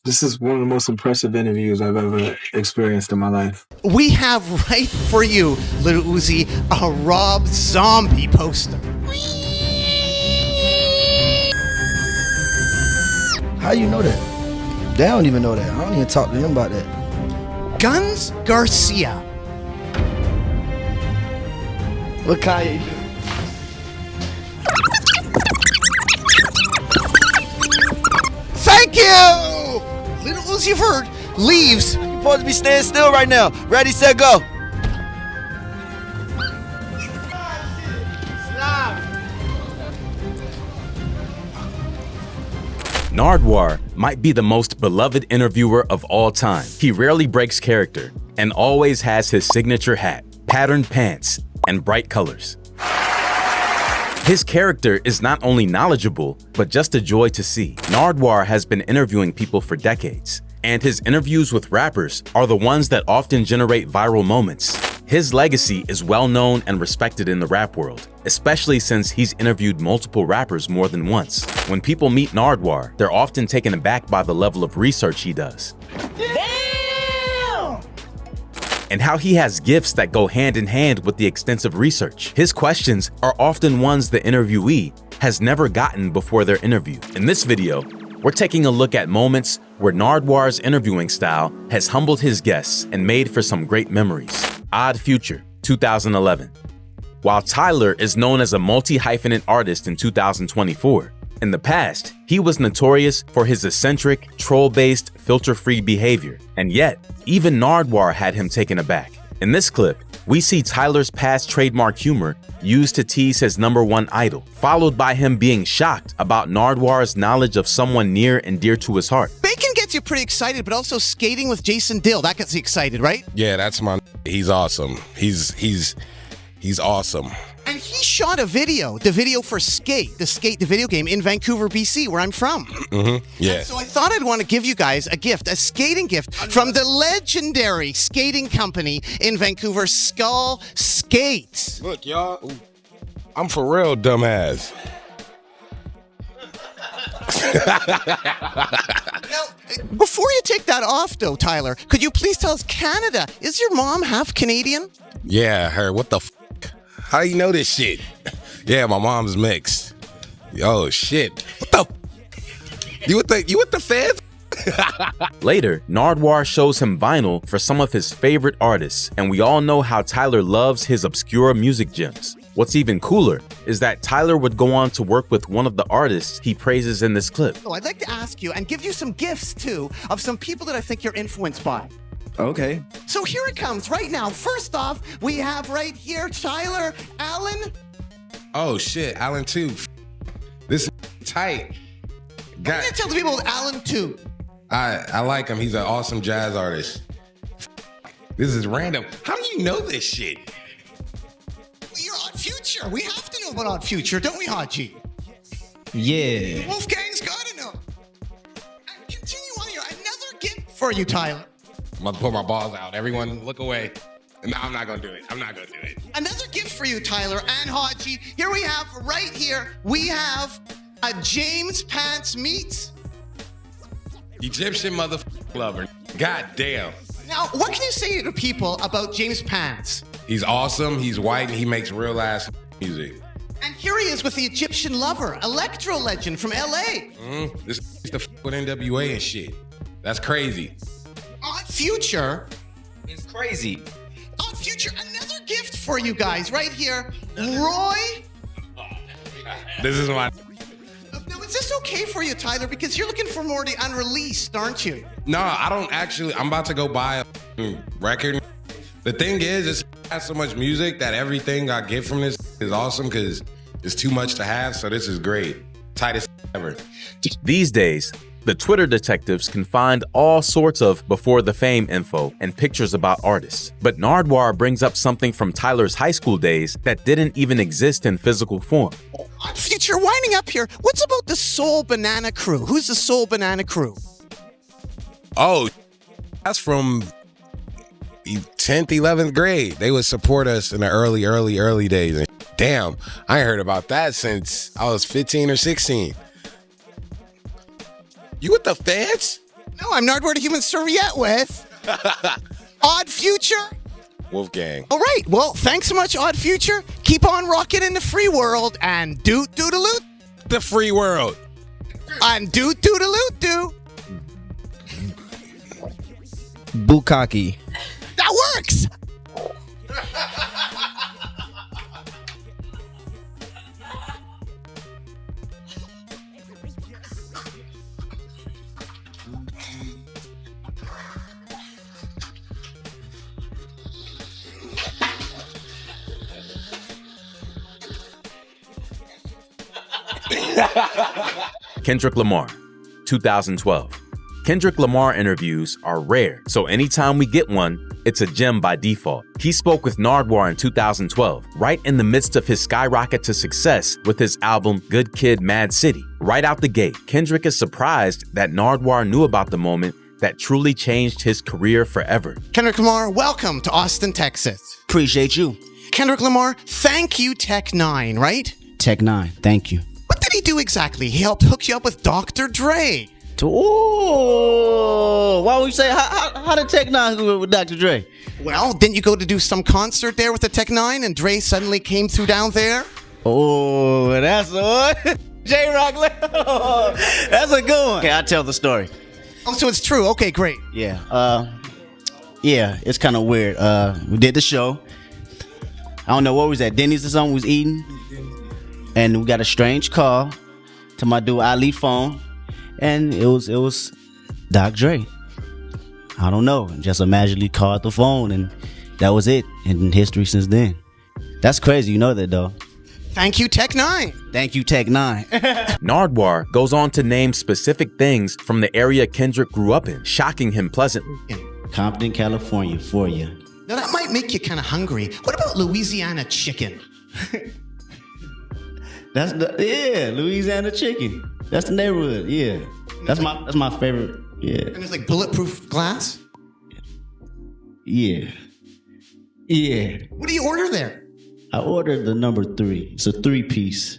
This is one of the most impressive interviews I've ever experienced in my life. We have right for you, Lil Uzi, a Rob Zombie poster. How you know that? They don't even know that. I don't even talk to them about that. Guns Garcia. What Kanye do? Thank you! Lil Uzi Vert leaves. You're supposed to be staying still right now. Ready, set, go. Nardwuar might be the most beloved interviewer of all time. He rarely breaks character and always has his signature hat, patterned pants, and bright colors. His character is not only knowledgeable, but just a joy to see. Nardwuar has been interviewing people for decades, and his interviews with rappers are the ones that often generate viral moments. His legacy is well known and respected in the rap world, especially since he's interviewed multiple rappers more than once. When people meet Nardwuar, they're often taken aback by the level of research he does. Damn! And how he has gifts that go hand in hand with the extensive research. His questions are often ones the interviewee has never gotten before their interview. In this video, we're taking a look at moments where Nardwuar's interviewing style has humbled his guests and made for some great memories. Odd Future, 2011. While Tyler is known as a multi-hyphenate artist in 2024, in the past, he was notorious for his eccentric, troll-based, filter-free behavior, and yet, even Nardwuar had him taken aback. In this clip, we see Tyler's past trademark humor used to tease his #1 idol, followed by him being shocked about Nardwuar's knowledge of someone near and dear to his heart. Bacon gets you pretty excited, but also skating with Jason Dill, that gets you excited, right? Yeah, that's my. He's awesome. He's awesome. And he shot a video, the video for Skate, the video game in Vancouver, BC, where I'm from. Yeah. So I thought I'd want to give you guys a gift, a skating gift from the legendary skating company in Vancouver, Skull Skates. Look, y'all. I'm for real, dumbass. Now, before you take that off, though, Tyler, could you please tell us, Canada, is your mom half Canadian? Yeah, her. What the f? How you know this shit? Yeah, my mom's mixed. Oh shit. What the f? You with the feds? Later, Nardwuar shows him vinyl for some of his favorite artists, and we all know how Tyler loves his obscure music gems. What's even cooler is that Tyler would go on to work with one of the artists he praises in this clip. Oh, I'd like to ask you and give you some gifts, too, of some people that I think you're influenced by. Okay. So here it comes right now. First off, we have right here Tyler Allen. Oh shit, Alan too. This is tight. I'm going to tell the people Allen too. I like him. He's an awesome jazz artist. This is random. How do you know this shit? Well, you're Odd Future. We have to know about Odd Future, don't we, Haji? Yeah. Wolfgang's got to know. And continue on here. Another gift for you, Tyler. I'm about to pull my balls out. Everyone look away. No, I'm not gonna do it. I'm not gonna do it. Another gift for you, Tyler and Haji. Here we have, right here, we have a James Pants Meats. Egyptian motherfucker lover. God damn. Now, what can you say to people about James Pants? He's awesome. He's white and he makes real ass music. And here he is with the Egyptian lover, electro legend from LA. This used to fuck with NWA and shit. That's crazy. Odd Future. It's crazy. Odd Future, another gift for you guys right here. Roy. This is my. Now, is this okay for you, Tyler? Because you're looking for more of the unreleased, aren't you? No, I don't actually. I'm about to go buy a record. The thing is, it's has so much music that everything I get from this is awesome because it's too much to have. So this is great. Tightest ever. These days, the Twitter detectives can find all sorts of before the fame info and pictures about artists. But Nardwuar brings up something from Tyler's high school days that didn't even exist in physical form. Odd Future, winding up here, what's about the Soul Banana Crew? Who's the Soul Banana Crew? Oh, that's from 10th, 11th grade. They would support us in the early days. And damn, I ain't heard about that since I was 15 or 16. You with the feds? No, I'm Nardwuar the Human Serviette with Odd Future. Wolfgang. All right. Well, thanks so much, Odd Future. Keep on rocking in the free world and doot doodaloot. The free world. And doot doodaloot doo. Bukkake. That works. Kendrick Lamar, 2012. Kendrick Lamar interviews are rare, so anytime we get one, it's a gem by default. He spoke with Nardwuar in 2012, right in the midst of his skyrocket to success with his album Good Kid, Mad City. Right out the gate, Kendrick is surprised that Nardwuar knew about the moment that truly changed his career forever. Kendrick Lamar, welcome to Austin, Texas. Appreciate you. Kendrick Lamar, thank you, Tech 9, right? Tech 9, thank you. What did he do exactly? He helped hook you up with Dr. Dre. Oh, why would you say, how did Tech 9 go with Dr. Dre? Well, didn't you go to do some concert there with the Tech 9 and Dre suddenly came through down there? Oh, that's the one. J-Rock, that's a good one. Okay, I'll tell the story. Oh, so it's true. Okay, great. Yeah, it's kind of weird. We did the show. I don't know what was that, Denny's or something we was eating. And we got a strange call to my dude Ali phone. And it was Doc Dre. I don't know. Just magically called the phone and that was it. And history since then. That's crazy. You know that though. Thank you, Tech 9. Thank you, Tech 9. Nardwuar goes on to name specific things from the area Kendrick grew up in, shocking him pleasantly. Compton, California, for you. Now that might make you kind of hungry. What about Louisiana chicken? That's Louisiana chicken. That's the neighborhood. Yeah, that's my favorite. Yeah. And there's like bulletproof glass? Yeah. What do you order there? I ordered the number 3. It's a 3-piece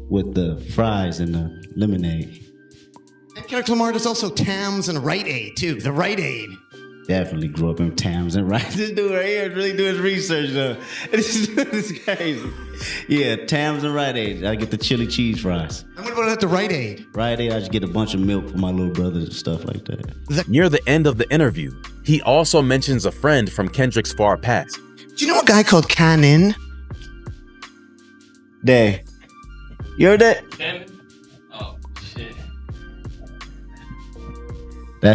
with the fries and the lemonade. And Kendrick Lamar, there's also Tams and Rite Aid too. The Rite Aid. Definitely grew up in Tams and Rite. This dude right here is really doing his research though. This is crazy. Yeah, Tams and Rite Aid. I get the chili cheese fries. And what about at the Rite Aid? Rite Aid, I just get a bunch of milk for my little brothers and stuff like that. Near the end of the interview, he also mentions a friend from Kendrick's far past. Do you know a guy called Canin? Day. You heard that? Oh, shit.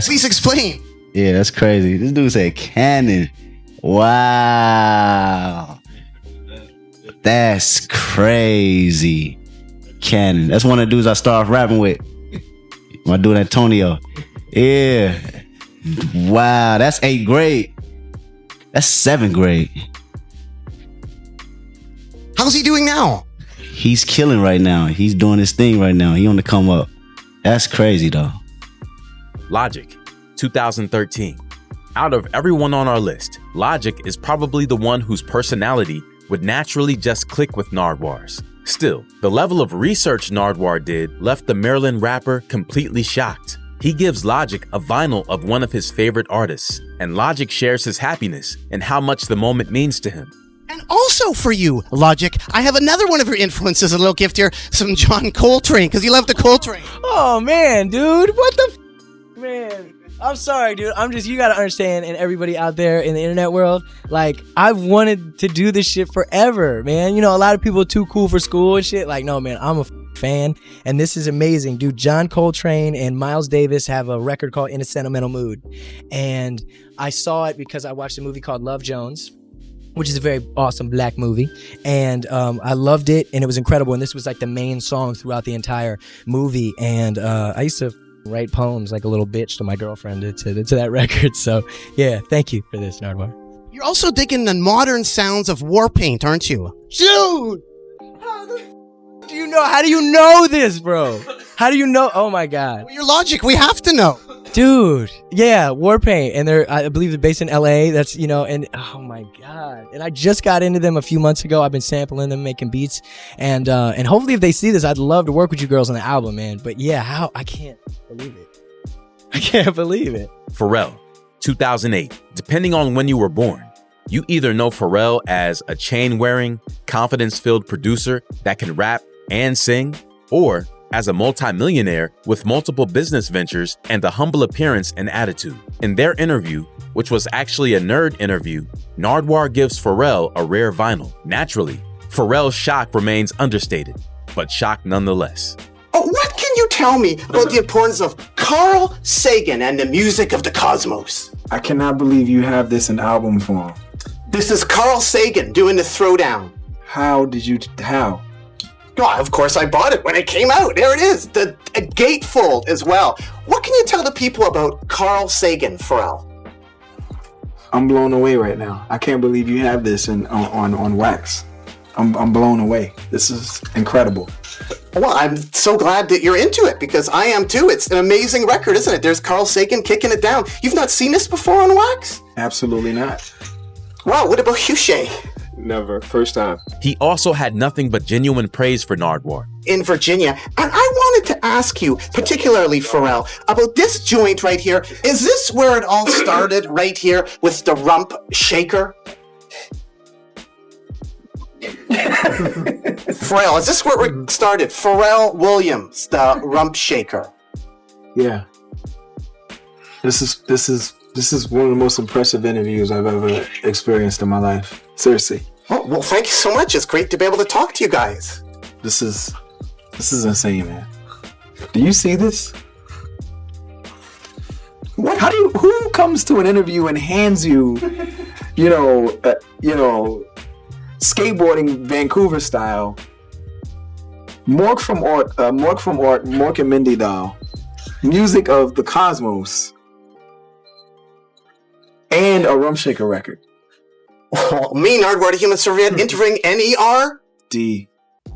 Please explain. Yeah, that's crazy. This dude said Cannon. Wow. That's crazy. Cannon. That's one of the dudes I started off rapping with. My dude Antonio. Yeah. Wow, that's 8th grade. That's 7th grade. How's he doing now? He's killing right now. He's doing his thing right now. He on the come up. That's crazy though. Logic, 2013. Out of everyone on our list, Logic is probably the one whose personality would naturally just click with Nardwuar's. Still, the level of research Nardwuar did left the Maryland rapper completely shocked. He gives Logic a vinyl of one of his favorite artists, and Logic shares his happiness and how much the moment means to him. And also for you, Logic, I have another one of your influences, a little gift here, some John Coltrane, because you love the Coltrane. Oh, man, dude. What the man? I'm sorry, dude. You gotta understand, and everybody out there in the internet world, like, I've wanted to do this shit forever, man. You know, a lot of people are too cool for school and shit. Like, no, man, I'm a fan, and this is amazing, dude. John Coltrane and Miles Davis have a record called In a Sentimental Mood, and I saw it because I watched a movie called Love Jones, which is a very awesome black movie, and I loved it, and it was incredible, and this was like the main song throughout the entire movie, and I used to write poems like a little bitch to my girlfriend to that record. So yeah, thank you for this, Nardwuar. You're also digging the modern sounds of war paint, aren't you? Dude, how do you know this, bro? How do you know? Oh my god. Well, your Logic, we have to know. Dude, yeah, Warpaint, and I believe they're based in LA. That's, you know, and oh my god, and I just got into them a few months ago. I've been sampling them, making beats, and hopefully if they see this, I'd love to work with you girls on the album, man. But yeah, I can't believe it. I can't believe it. Pharrell, 2008. Depending on when you were born, you either know Pharrell as a chain-wearing, confidence-filled producer that can rap and sing, or as a multimillionaire with multiple business ventures and a humble appearance and attitude. In their interview, which was actually a nerd interview, Nardwuar gives Pharrell a rare vinyl. Naturally, Pharrell's shock remains understated, but shock nonetheless. Oh, what can you tell me about the importance of Carl Sagan and the music of the cosmos? I cannot believe you have this in album form. This is Carl Sagan doing the throwdown. How? Well, of course I bought it when it came out. There it is, the gatefold as well. What can you tell the people about Carl Sagan, Pharrell? I'm blown away right now. I can't believe you have this on wax. I'm blown away. This is incredible. Well, I'm so glad that you're into it because I am too. It's an amazing record, isn't it? There's Carl Sagan kicking it down. You've not seen this before on wax? Absolutely not. Wow, what about you, Shay? Never. First time. He also had nothing but genuine praise for Nardwuar. In Virginia. And I wanted to ask you, particularly Pharrell, about this joint right here. Is this where it all started, right here, with the rump shaker? Pharrell, is this where it started? Pharrell Williams, the rump shaker. Yeah. This is one of the most impressive interviews I've ever experienced in my life. Seriously. Oh, well, thank you so much. It's great to be able to talk to you guys. This is insane, man. Do you see this? What? Who comes to an interview and hands you, skateboarding Vancouver style, Mork and Mindy doll, music of the cosmos, and a Rum Shaker record? Oh, me, Nardwuar, the Human Serviette, interviewing N-E-R-D.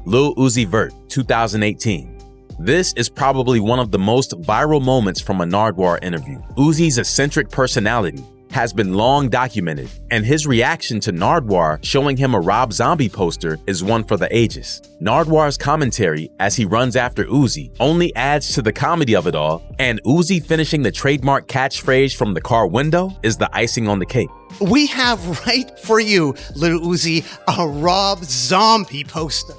Lil Uzi Vert, 2018. This is probably one of the most viral moments from a Nardwuar interview. Uzi's eccentric personality has been long documented, and his reaction to Nardwuar showing him a Rob Zombie poster is one for the ages. Nardwuar's commentary as he runs after Uzi only adds to the comedy of it all, and Uzi finishing the trademark catchphrase from the car window is the icing on the cake. We have right for you, Lil Uzi, a Rob Zombie poster.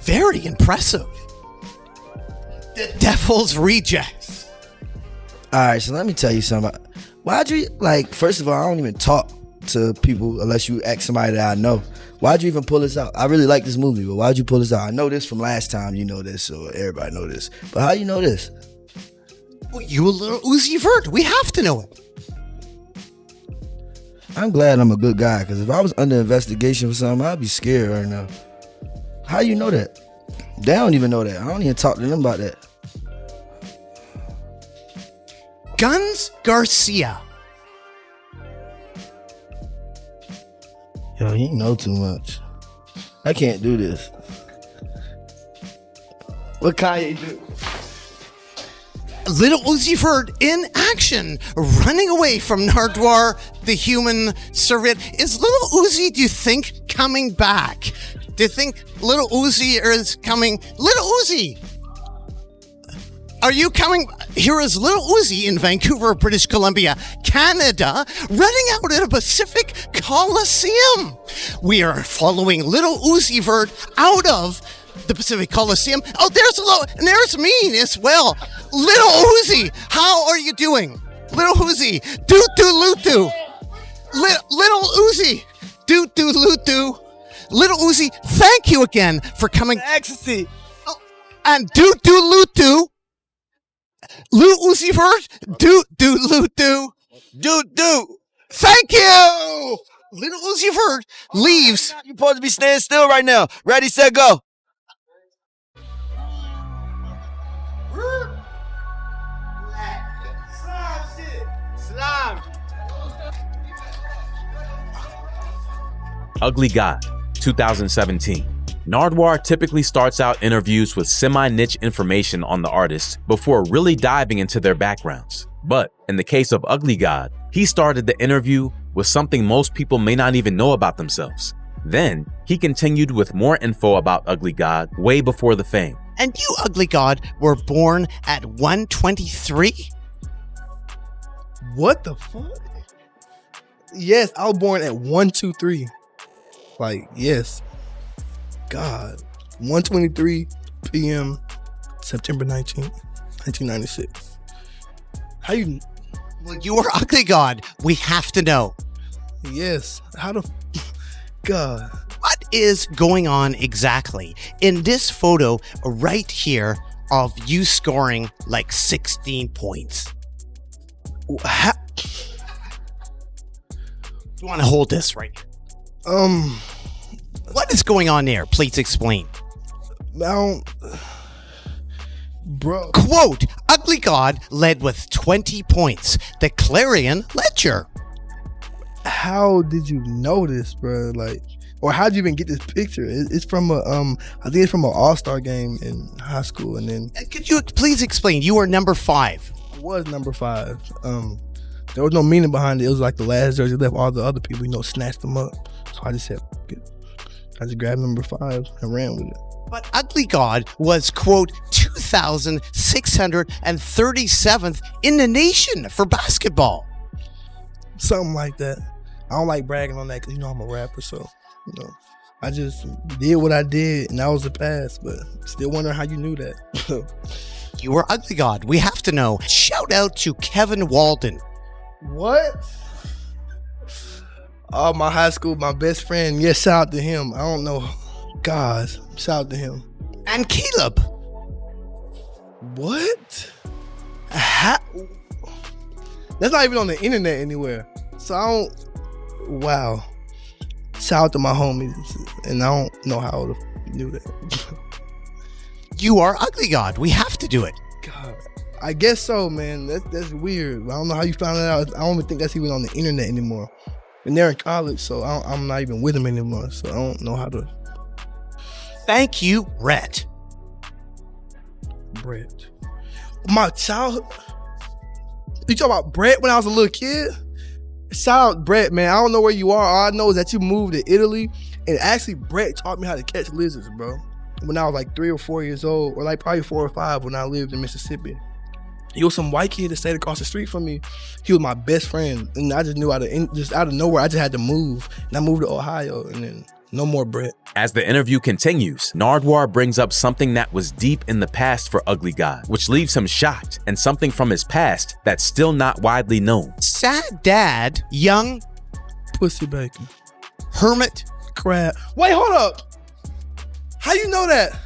Very impressive. The Devil's Rejects. All right, so let me tell you something. Why'd you, first of all, I don't even talk to people unless you ask somebody that I know. Why'd you even pull this out? I really like this movie, but why'd you pull this out? I know this from last time, you know this, so everybody know this. But how you know this? Well, you a Lil Uzi Vert. We have to know it. I'm glad I'm a good guy, because if I was under investigation for something, I'd be scared right now. How you know that? They don't even know that. I don't even talk to them about that. Guns Garcia. Yo, he know too much. I can't do this. What Kanye do? Lil Uzi Vert in action, running away from Nardwuar, the Human Serviette. Is Lil Uzi, do you think, coming back? Do you think Lil Uzi is coming? Lil Uzi! Are you coming? Here is Lil Uzi in Vancouver, British Columbia, Canada, running out at a Pacific Coliseum. We are following Lil Uzi Vert out of the Pacific Coliseum. Oh, there's me as well. Lil Uzi, how are you doing? Lil Uzi, do-do-lu-do. Little Uzi, do-do-lu-do. Little Uzi, thank you again for coming. Ecstasy. Oh, and do-do-lu-do. Lil Uzi Vert, do-do-lu-do. Do. Thank you. Little Uzi Vert leaves. You're supposed to be standing still right now. Ready, set, go. Ugly God, 2017. Nardwuar typically starts out interviews with semi-niche information on the artists before really diving into their backgrounds. But in the case of Ugly God, he started the interview with something most people may not even know about themselves. Then, he continued with more info about Ugly God way before the fame. And you, Ugly God, were born at 123? What the fuck? Yes, I was born at 123. Like, yes. God. 1:23 p.m. September 19th, 1996. How you? Well, you are Ugly God. We have to know. Yes. How the? God. What is going on exactly in this photo right here of you scoring like 16 points? How? You want to hold this right here? What is going on there? Please explain. I don't... Bro. Quote, Ugly God led with 20 points. The Clarion Ledger. How did you know this, bro? Like, or how'd you even get this picture? It's from a I think it's from an all-star game in high school, and then Could you please explain? You are number 5. I was number 5. There was no meaning behind it. It was like the last jersey left. All the other people, snatched them up. So I just said, F it. I just grabbed number 5 and ran with it. But Ugly God was, quote, 2,637th in the nation for basketball. Something like that. I don't like bragging on that because, I'm a rapper. So, I just did what I did and that was the past. But still wondering how you knew that. You were Ugly God. We have to know. Shout out to Kevin Walden. What? Oh, my high school, my best friend. Yes, shout out to him. I don't know. God, shout out to him. And Caleb. What? How? That's not even on the internet anywhere. So I don't. Wow. Shout out to my homies. And I don't know how to do that. You are Ugly God. We have to do it. God. I guess so, man. That's weird. I don't know how you found that out. I don't even think that's even on the internet anymore. And they're in college, so I'm not even with them anymore. So I don't know how to. Thank you, Rhett. Brett. My childhood. You talking about Brett when I was a little kid? Shout out Brett, man. I don't know where you are. All I know is that you moved to Italy. And actually, Brett taught me how to catch lizards, bro. When I was like 3 or 4 years old, or like probably 4 or 5 when I lived in Mississippi. He was some white kid that stayed across the street from me. He was my best friend. And I just knew just out of nowhere, I just had to move. And I moved to Ohio, and then no more Brett. As the interview continues, Nardwuar brings up something that was deep in the past for Ugly God, which leaves him shocked, and something from his past that's still not widely known. Sad dad, young Pussy bacon. hermit. Crab. Wait, hold up. How you know that?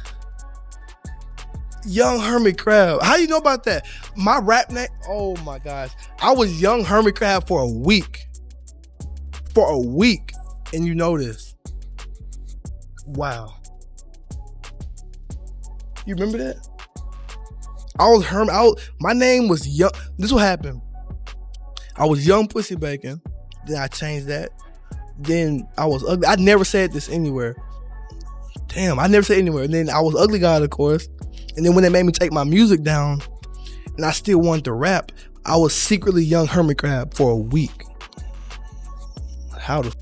Young Hermit Crab. How you know about that? My rap name, oh my gosh. I was Young Hermit Crab for a week. For a week. And you know this. Wow. You remember that? My name was Young. This is what happened. I was Young Pussy Bacon. Then I changed that. Then I was ugly. I never said this anywhere. Damn, I never said anywhere. And then I was Ugly God, of course. And then when they made me take my music down and I still wanted to rap, I was secretly Young Hermit Crab for a week. How the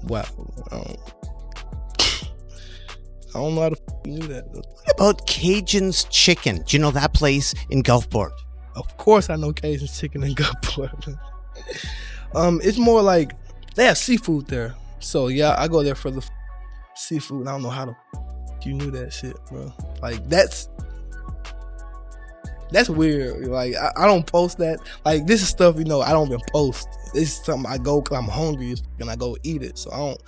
wow. I don't know how the you knew that. What about Cajun's Chicken? Do you know that place in Gulfport? Of course I know Cajun's Chicken in Gulfport. It's more like they have seafood there. So yeah, I go there for the seafood. I don't know how to you knew that shit, bro. Like that's weird. Like I don't post that. Like this is stuff I don't even post. This is something I go because I'm hungry and I go eat it. So I don't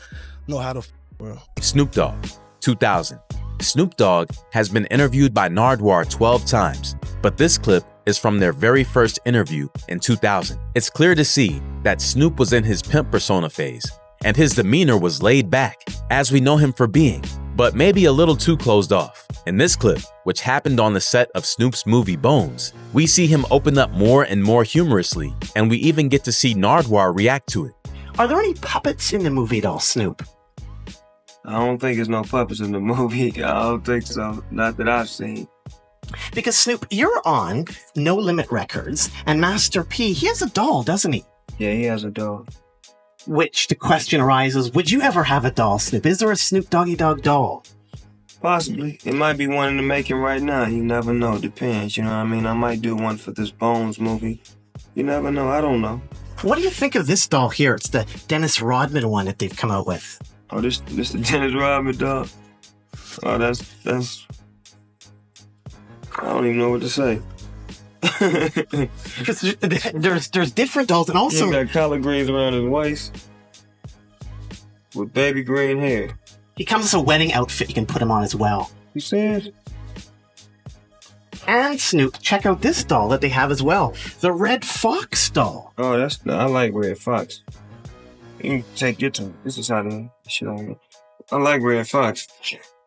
know how to, bro. Snoop Dogg, 2000. Snoop Dogg has been interviewed by Nardwuar 12 times, but this clip is from their very first interview in 2000. It's clear to see that Snoop was in his pimp persona phase, and his demeanor was laid back, as we know him for being, but maybe a little too closed off. In this clip, which happened on the set of Snoop's movie Bones, we see him open up more and more humorously, and we even get to see Nardwuar react to it. Are there any puppets in the movie at all, Snoop? I don't think there's no puppets in the movie. I don't think so. Not that I've seen. Because Snoop, you're on No Limit Records, and Master P, he has a doll, doesn't he? Yeah, he has a dog. which the question arises, would you ever have a doll, Snoop? Is there a Snoop Doggy Dogg doll? Possibly. It might be one in the making right now. You never know. Depends, you know what I mean? I might do one for this Bones movie. You never know. I don't know. What do you think of this doll here? It's the Dennis Rodman one that they've come out with. Oh, this the Dennis Rodman doll? Oh, that's... I don't even know what to say. Because there's different dolls, and also... He got collard greens around his waist with baby green hair. He comes as a wedding outfit you can put him on as well. You serious? And Snoop, check out this doll that they have as well. The Red Fox doll. Oh, I like Red Fox. You can take your time. This is how the shit on me. I like Red Fox.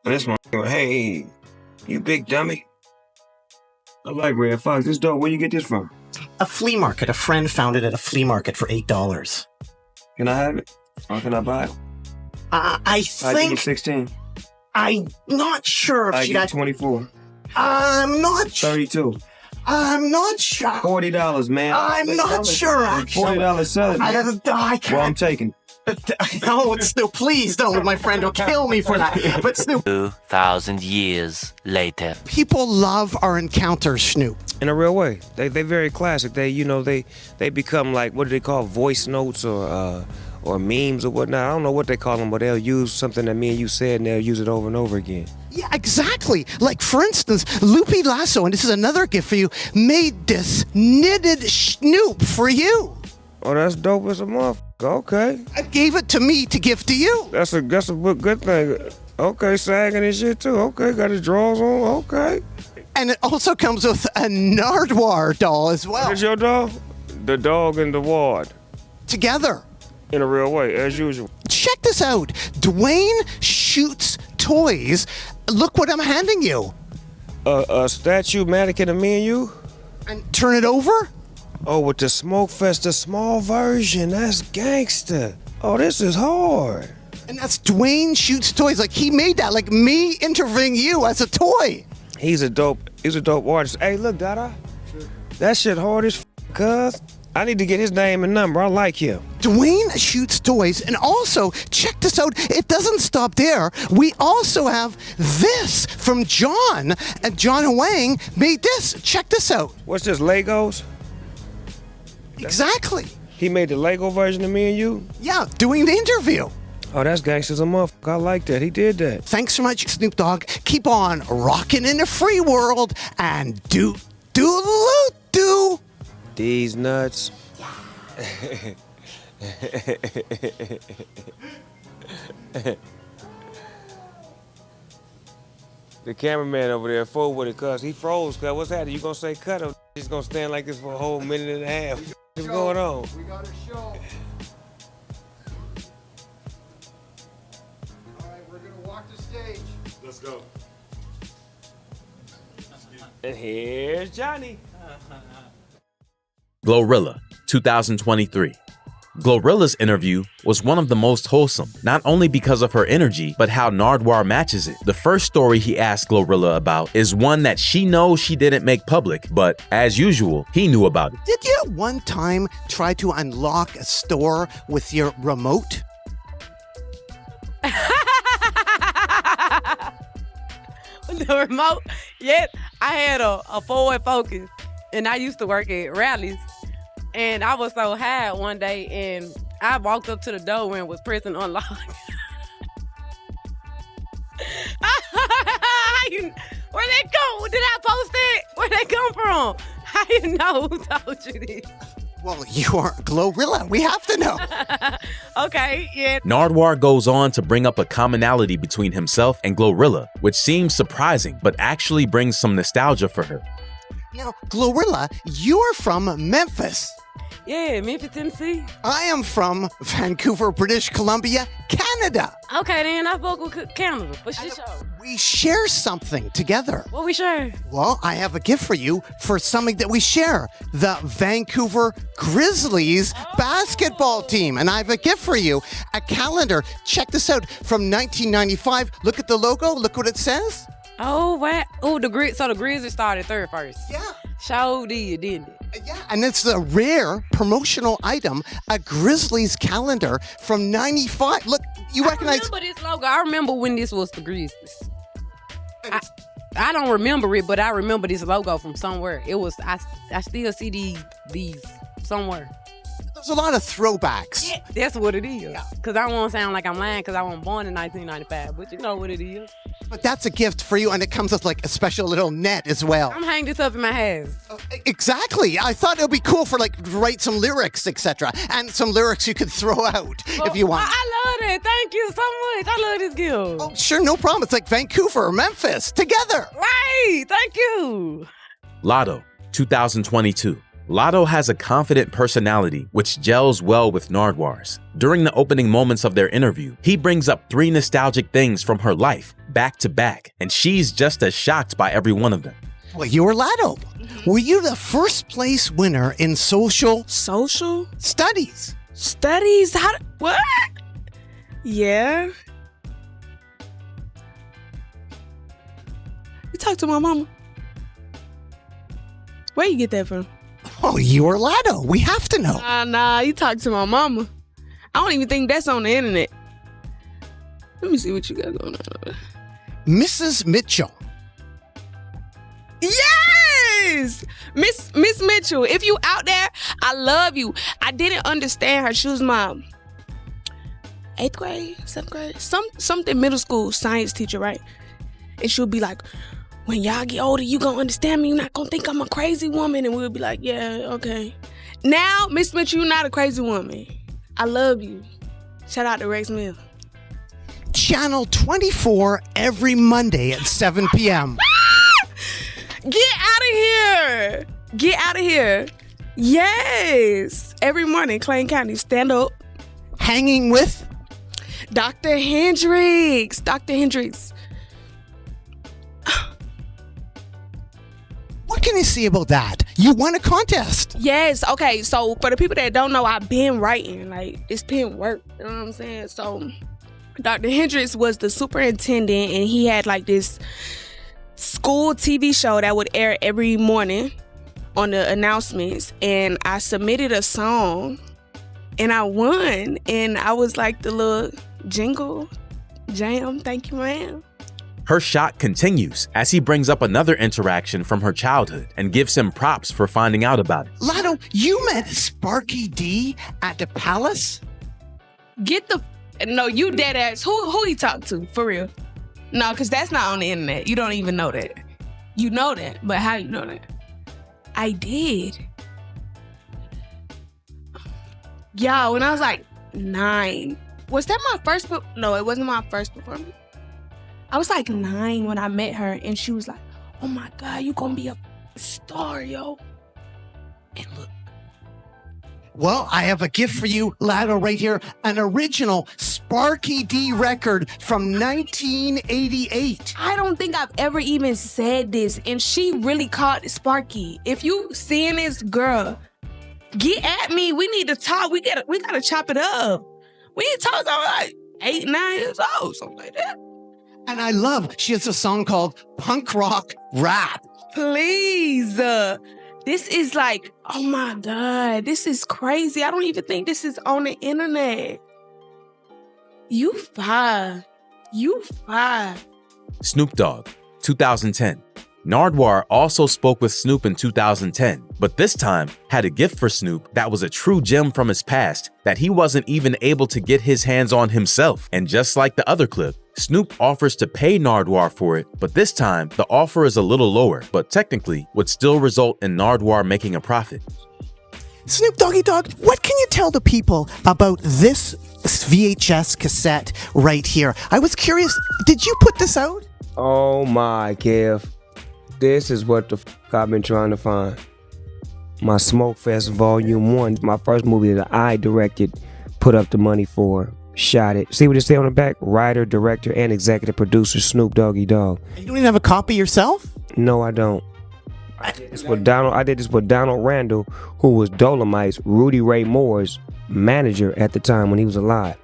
But this one, hey, you big dummy. I like Red Fox. This dope. Where you get this from? A flea market. A friend found it at a flea market for $8. Can I have it? Or can I buy it? I think... 16. I'm not sure if I she get got... 24. I'm not sure. 32. I'm not sure. $40, man. I'm not sure, actually. $40 selling. I can't. Well, I'm taking. No, Snoop, please don't. My friend will kill me for that. But Snoop... 2,000 years later. People love our encounters, Snoop. In a real way. They very classic. They become like, what do they call, voice notes or memes or whatnot. I don't know what they call them, but they'll use something that me and you said and they'll use it over and over again. Yeah, exactly. Like, for instance, Lupe Lasso, and this is another gift for you, made this knitted Snoop for you. Oh, that's dope as a motherfucker. Okay. I gave it to me to give to you. That's a good thing. Okay, sagging and shit too. Okay, got his drawers on. Okay. And it also comes with a Nardwuar doll as well. What is your doll? The dog and the ward. Together. In a real way, as usual. Check this out. Dwayne shoots toys. Look what I'm handing you. A statue mannequin of me and you? And turn it over? Oh, with the Smoke Fest, the small version. That's gangster. Oh, this is hard. And that's Dwayne shoots toys. Like, he made that. Like me interviewing you as a toy. He's a dope artist. Hey, look, Dada. That shit hard as cuz. I need to get his name and number. I like him. Dwayne shoots toys. And also, check this out. It doesn't stop there. We also have this from John. And John Wang made this. Check this out. What's this, Legos? Exactly. He made the Lego version of me and you? Yeah, doing the interview. Oh, that's gangsters a motherfucker. I like that. He did that. Thanks so much, Snoop Dogg. Keep on rocking in the free world and do. These nuts. The cameraman over there fooled with it, cuz he froze. Cuz what's happening? You gonna say cut him? He's gonna stand like this for a whole minute and a half. What's going on? We got a show. All right, we're gonna walk the stage. Let's go. And here's Johnny. GloRilla, 2023. GloRilla's interview was one of the most wholesome, not only because of her energy, but how Nardwuar matches it. The first story he asked GloRilla about is one that she knows she didn't make public, but as usual, he knew about it. Did you at one time try to unlock a store with your remote? The remote? Yes, I had a Ford Focus, and I used to work at Rallies. And I was so high one day, and I walked up to the door and was pressing unlock. Where'd that come? Did I post it? Where'd that come from? How you know who told you this? Well, you are GloRilla. We have to know. Okay, yeah. Nardwuar goes on to bring up a commonality between himself and GloRilla, which seems surprising, but actually brings some nostalgia for her. Now, GloRilla, you are from Memphis. Yeah, Memphis, Tennessee. I am from Vancouver, British Columbia, Canada. Okay, then I fuck with Canada. What's your show? We share something together. What we share? Well, I have a gift for you for something that we share. The Vancouver Grizzlies basketball team. And I have a gift for you. A calendar. Check this out. From 1995. Look at the logo. Look what it says. Oh, wow. Oh, so the Grizzlies started third first. Yeah. Show did, didn't it? Yeah, and it's a rare promotional item, a Grizzlies calendar from '95. Look, you recognize? I remember this logo. I remember when this was the Grizzlies. I don't remember it, but I remember this logo from somewhere. It was. I still see these somewhere. There's a lot of throwbacks. Yeah, that's what it is. Because I won't sound like I'm lying because I wasn't born in 1995, but you know what it is. But that's a gift for you, and it comes with like a special little net as well. I'm hanging this up in my house. Exactly. I thought it would be cool for like write some lyrics, etc., and some lyrics you could throw out if you want. I love it. Thank you so much. I love this gift. Oh, sure, no problem. It's like Vancouver or Memphis together. Right. Thank you. Latto, 2022. Latto has a confident personality which gels well with Nardwuar's. During the opening moments of their interview, he brings up 3 nostalgic things from her life, back to back, and she's just as shocked by every one of them. Well, you were Latto. Were you the first place winner in social studies? Studies? What? Yeah. You talk to my mama. Where you get that from? Oh, you were Latto. We have to know. Nah, you talk to my mama. I don't even think that's on the internet. Let me see what you got going on. Mrs. Mitchell. Yes! Miss Mitchell, if you out there, I love you. I didn't understand her. She was my 8th grade, 7th grade, something middle school science teacher, right? And she'll be like, when y'all get older, you gonna understand me. You're not gonna think I'm a crazy woman. And we'll be like, yeah, okay. Now, Miss Mitchell, you're not a crazy woman. I love you. Shout out to Rex Mill. Channel 24 every Monday at 7 p.m. Get out of here. Get out of here. Yes. Every morning, Clayton County, stand up. Hanging with? Dr. Hendricks. Dr. Hendricks. What can you say about that? You won a contest. Yes. Okay. So for the people that don't know, I've been writing. Like, it's been work. You know what I'm saying? So Dr. Hendricks was the superintendent, and he had like this school TV show that would air every morning on the announcements. And I submitted a song, and I won. And I was like the little jingle jam. Thank you, ma'am. Her shot continues as he brings up another interaction from her childhood and gives him props for finding out about it. Latto, you met Sparky D at the Palace? No, you dead ass. Who he talked to, for real? No, because that's not on the internet. You don't even know that. You know that, but how you know that? I did. Yeah, when I was like 9. Was that my first No, it wasn't my first performance. I was like 9 when I met her, and she was like, oh my God, you gonna be a star, yo. And look. Well, I have a gift for you, Latto, right here. An original Sparky D record from 1988. I don't think I've ever even said this, and she really called it Sparky. If you seeing this, girl, get at me. We need to talk. We gotta chop it up. We need to talk. I was like 8, 9 years old, something like that. And I love, she has a song called Punk Rock Rap. Please. This is like, oh my God, this is crazy. I don't even think this is on the internet. You fine. Snoop Dogg, 2010. Nardwuar also spoke with Snoop in 2010, but this time had a gift for Snoop that was a true gem from his past that he wasn't even able to get his hands on himself. And just like the other clip, Snoop offers to pay Nardwuar for it, but this time the offer is a little lower, but technically would still result in Nardwuar making a profit. Snoop Doggy Dogg, what can you tell the people about this VHS cassette right here? I was curious, did you put this out? Oh my, Kev. This is what the I've been trying to find. My Smoke Fest Volume 1, my first movie that I directed, put up the money for, shot it. See what it say on the back? Writer, director, and executive producer Snoop Doggy Dogg. You don't even have a copy yourself? No, I don't. I did this with Donald Randall, who was Dolomite's, Rudy Ray Moore's manager at the time when he was alive.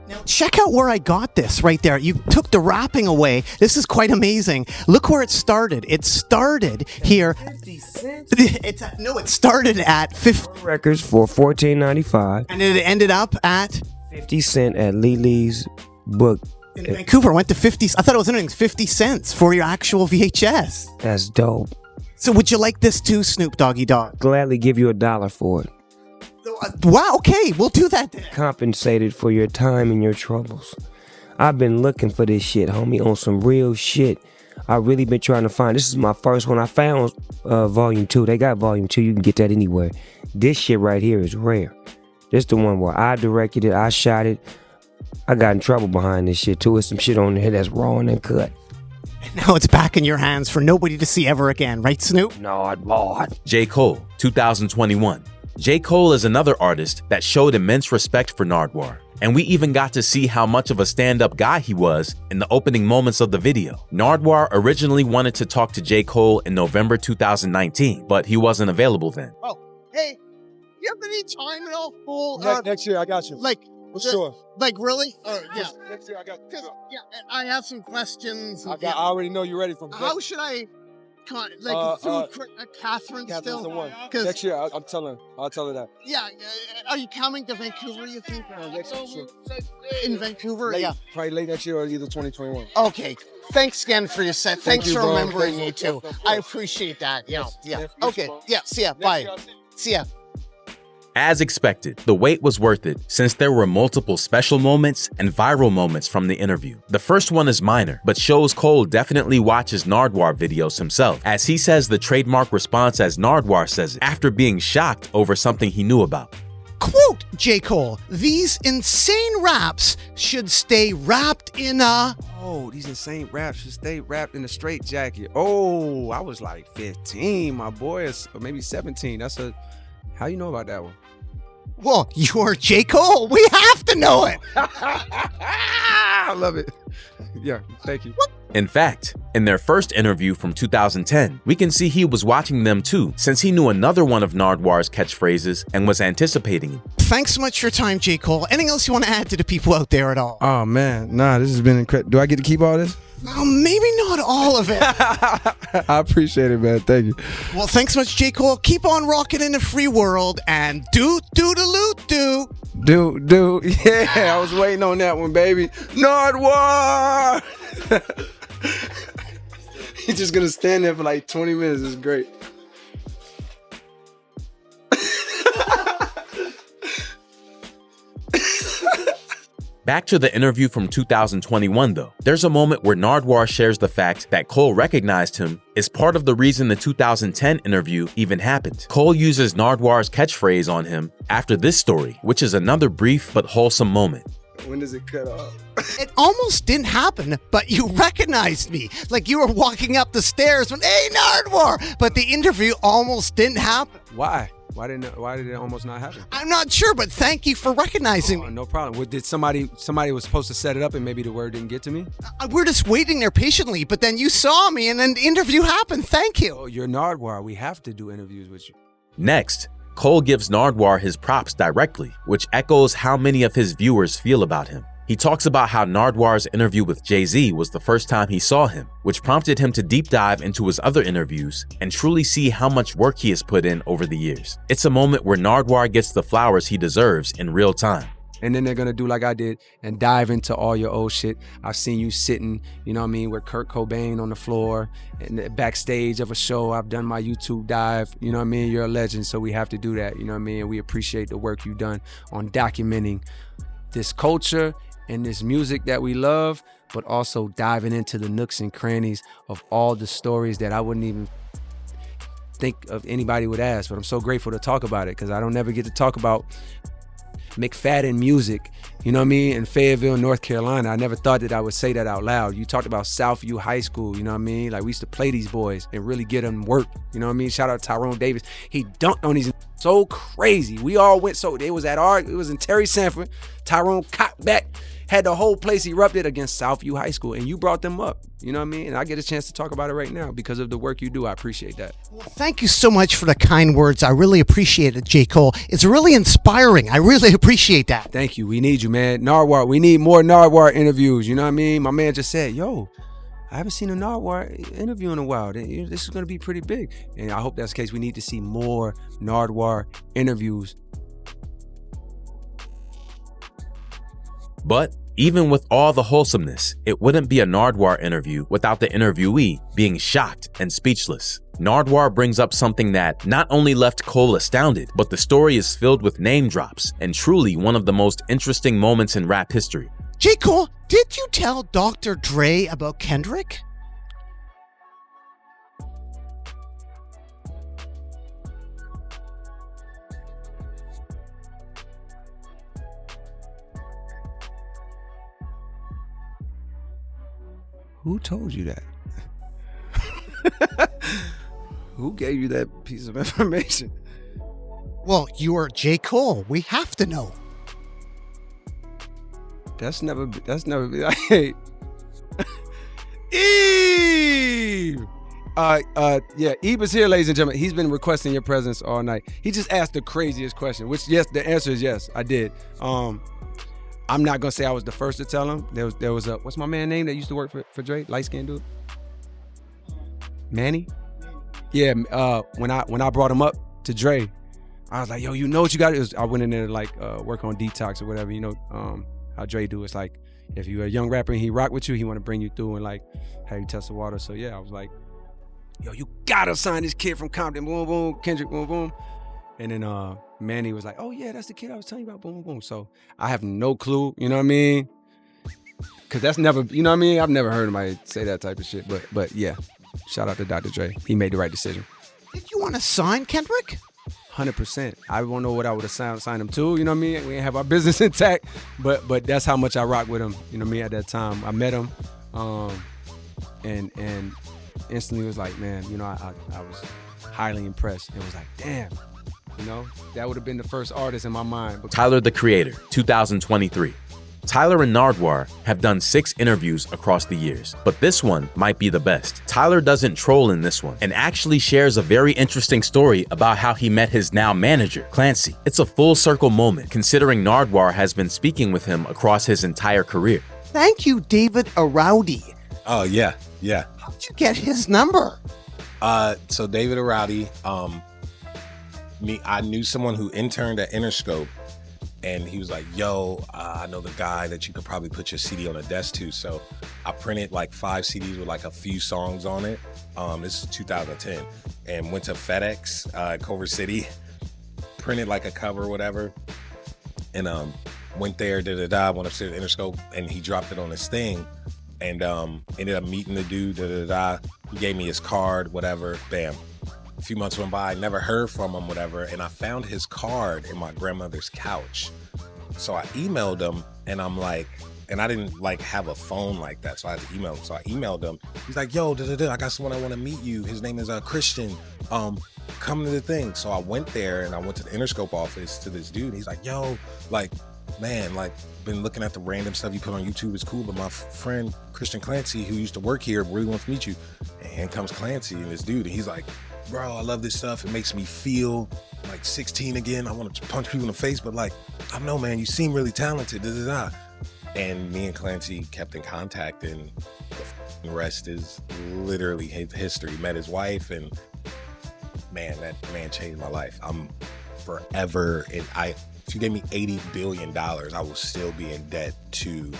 Now check out where I got this right there. You took the wrapping away. This is quite amazing. Look where it started. It started here. 50 cents? It started at 50 records for $14.95. And it ended up at 50 cent at Lily's book. In Vancouver, went to 50. I thought it was 50 cents for your actual VHS. That's dope. So would you like this too, Snoop Doggy Dogg? Gladly give you $1 for it. Wow, okay, we'll do that then. Compensated for your time and your troubles. I've been looking for this shit, homie, on some real shit. I really been trying to find. This is my first one. I found volume 2. They got volume 2. You can get that anywhere. This shit right here is rare. This the one where I directed it. I shot it. I got in trouble behind this shit too. There's some shit on there that's raw and cut. Now it's back in your hands for nobody to see ever again, right, Snoop? Nardwuar. J. Cole, 2021. J. Cole is another artist that showed immense respect for Nardwuar, and we even got to see how much of a stand-up guy he was in the opening moments of the video. Nardwuar originally wanted to talk to J. Cole in November 2019, but he wasn't available then. Oh, hey, you have any time at all, fool? Next year, I got you. Like, for sure. Like, really? Yeah. Next year, I got you. Yeah, I have some questions. I already know you're ready from. How should I, Catherine still? The one. Next year, I'll tell her that. Yeah, are you coming to Vancouver, you think? Next year. In Vancouver, yeah. Probably late next year or either 2021. Okay, thanks again for your set. Thanks for remembering me too. I appreciate that. Yeah. Okay, yeah, see ya, bye. See ya. As expected, the wait was worth it since there were multiple special moments and viral moments from the interview. The first one is minor, but shows Cole definitely watches Nardwuar videos himself, as he says the trademark response as Nardwuar says it, after being shocked over something he knew about. Quote, J. Cole, these insane raps should stay wrapped in a... Oh, these insane raps should stay wrapped in a straight jacket. Oh, I was like 15, my boy, or maybe 17. How you know about that one? Well, you're J. Cole. We have to know it. I love it. Yeah, thank you. In fact, in their first interview from 2010, we can see he was watching them too, since he knew another one of Nardwuar's catchphrases and was anticipating it. Thanks so much for your time, J. Cole. Anything else you want to add to the people out there at all? Oh, man. Nah, this has been incredible. Do I get to keep all this? Maybe not all of it. I appreciate it, man. Thank you. Well, thanks so much, J. Cole. Keep on rocking in the free world and do. Yeah, I was waiting on that one, baby. Nardwuar! He's just gonna stand there for like 20 minutes. It's great. Back to the interview from 2021 though, there's a moment where Nardwuar shares the fact that Cole recognized him is part of the reason the 2010 interview even happened. Cole uses Nardwuar's catchphrase on him after this story, which is another brief but wholesome moment. When does it cut off? It almost didn't happen, but you recognized me. Like you were walking up the stairs when, hey, Nardwuar! But the interview almost didn't happen. Why? Why did it almost not happen? I'm not sure, but thank you for recognizing me. No problem. Did somebody was supposed to set it up and maybe the word didn't get to me? We're just waiting there patiently, but then you saw me and then the interview happened. Thank you. Oh, you're Nardwuar. We have to do interviews with you. Next, Cole gives Nardwuar his props directly, which echoes how many of his viewers feel about him. He talks about how Nardwuar's interview with Jay-Z was the first time he saw him, which prompted him to deep dive into his other interviews and truly see how much work he has put in over the years. It's a moment where Nardwuar gets the flowers he deserves in real time. And then they're gonna do like I did and dive into all your old shit. I've seen you sitting, you know what I mean, with Kurt Cobain on the floor and backstage of a show. I've done my YouTube dive, you know what I mean? You're a legend, so we have to do that, you know what I mean? And we appreciate the work you've done on documenting this culture and this music that we love, but also diving into the nooks and crannies of all the stories that I wouldn't even think of anybody would ask. But I'm so grateful to talk about it because I don't never get to talk about McFadden music, you know what I mean, in Fayetteville, North Carolina. I never thought that I would say that out loud. You talked about Southview High School, you know what I mean? Like we used to play these boys and really get them work, you know what I mean? Shout out Tyrone Davis. He dunked on these so crazy. We all went, so it was in Terry Sanford. Tyrone cocked back had the whole place erupted against Southview High School, and you brought them up. You know what I mean? And I get a chance to talk about it right now because of the work you do. I appreciate that. Thank you so much for the kind words. I really appreciate it, J. Cole. It's really inspiring. I really appreciate that. Thank you. We need you, man. Nardwuar, we need more Nardwuar interviews. You know what I mean? My man just said, yo, I haven't seen a Nardwuar interview in a while. This is going to be pretty big. And I hope that's the case. We need to see more Nardwuar interviews. But even with all the wholesomeness, it wouldn't be a Nardwuar interview without the interviewee being shocked and speechless. Nardwuar brings up something that not only left Cole astounded, but the story is filled with name drops and truly one of the most interesting moments in rap history. J. Cole, did you tell Dr. Dre about Kendrick? Who told you that? Who gave you that piece of information? Well, you are J. Cole. We have to know. That's never been like, Eve! Yeah, Eve is here, ladies and gentlemen. He's been requesting your presence all night. He just asked the craziest question, which, yes, the answer is yes, I did. I'm not gonna say I was the first to tell him. There was a, what's my man name that used to work for Dre? Light-skinned dude? Manny? Yeah, when I brought him up to Dre, I was like, yo, you know what you got? I went in there to like work on Detox or whatever, you know, how Dre do. It's like, if you're a young rapper and he rock with you, he want to bring you through and like have you test the water. So yeah, I was like, yo, you gotta sign this kid from Compton, boom, boom, Kendrick, boom, boom. And then Manny was like, oh yeah, that's the kid I was telling you about, boom, boom, boom. So I have no clue, you know what I mean? Cause that's never, you know what I mean? I've never heard anybody say that type of shit, but yeah, shout out to Dr. Dre. He made the right decision. Did you want to sign Kendrick? 100%. I won't know what I would have signed him to, you know what I mean? We ain't have our business intact, but that's how much I rock with him, you know what I mean? At that time, I met him, and instantly was like, man, you know, I was highly impressed and was like, damn, you know, that would have been the first artist in my mind. Tyler, the Creator, 2023. Tyler and Nardwuar have done 6 interviews across the years, but this one might be the best. Tyler doesn't troll in this one and actually shares a very interesting story about how he met his now manager, Clancy. It's a full circle moment considering Nardwuar has been speaking with him across his entire career. Thank you, David Arowdy. Oh, yeah. How'd you get his number? So David Arowdy, I knew someone who interned at Interscope, and he was like, yo, I know the guy that you could probably put your CD on a desk to. So I printed like 5 CDs with like a few songs on it. This is 2010. And went to FedEx, Culver City, printed like a cover or whatever. And went there, went upstairs to Interscope, and he dropped it on his thing. And ended up meeting the dude, He gave me his card, whatever, bam. A few months went by, never heard from him, whatever, and I found his card in my grandmother's couch. So I emailed him, and I'm like, and I didn't like have a phone like that, so I had to email him. So I emailed him. He's like, yo, I got someone I want to meet you. His name is Christian. Come to the thing. So I went there, and I went to the Interscope office to this dude. He's like, yo, like, man, like, been looking at the random stuff you put on YouTube. It's cool, but my friend Christian Clancy, who used to work here, really wants to meet you. And in comes Clancy and this dude, and he's like, bro, I love this stuff. It makes me feel like 16 again. I want to punch people in the face, but like, I don't know, man, you seem really talented. And me and Clancy kept in contact, and the rest is literally history. Met his wife, and man, that man changed my life. I'm forever, and if you gave me $80 billion, I will still be in debt to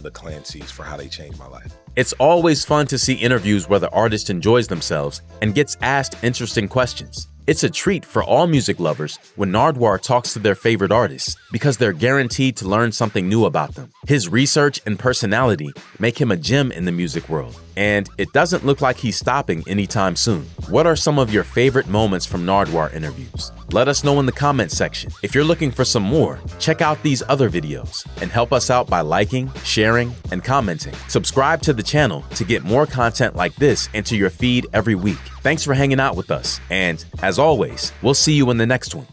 the Clancys for how they changed my life. It's always fun to see interviews where the artist enjoys themselves and gets asked interesting questions. It's a treat for all music lovers when Nardwuar talks to their favorite artists because they're guaranteed to learn something new about them. His research and personality make him a gem in the music world, and it doesn't look like he's stopping anytime soon. What are some of your favorite moments from Nardwuar interviews? Let us know in the comments section. If you're looking for some more, check out these other videos and help us out by liking, sharing, and commenting. Subscribe to the channel to get more content like this into your feed every week. Thanks for hanging out with us, and as always, we'll see you in the next one.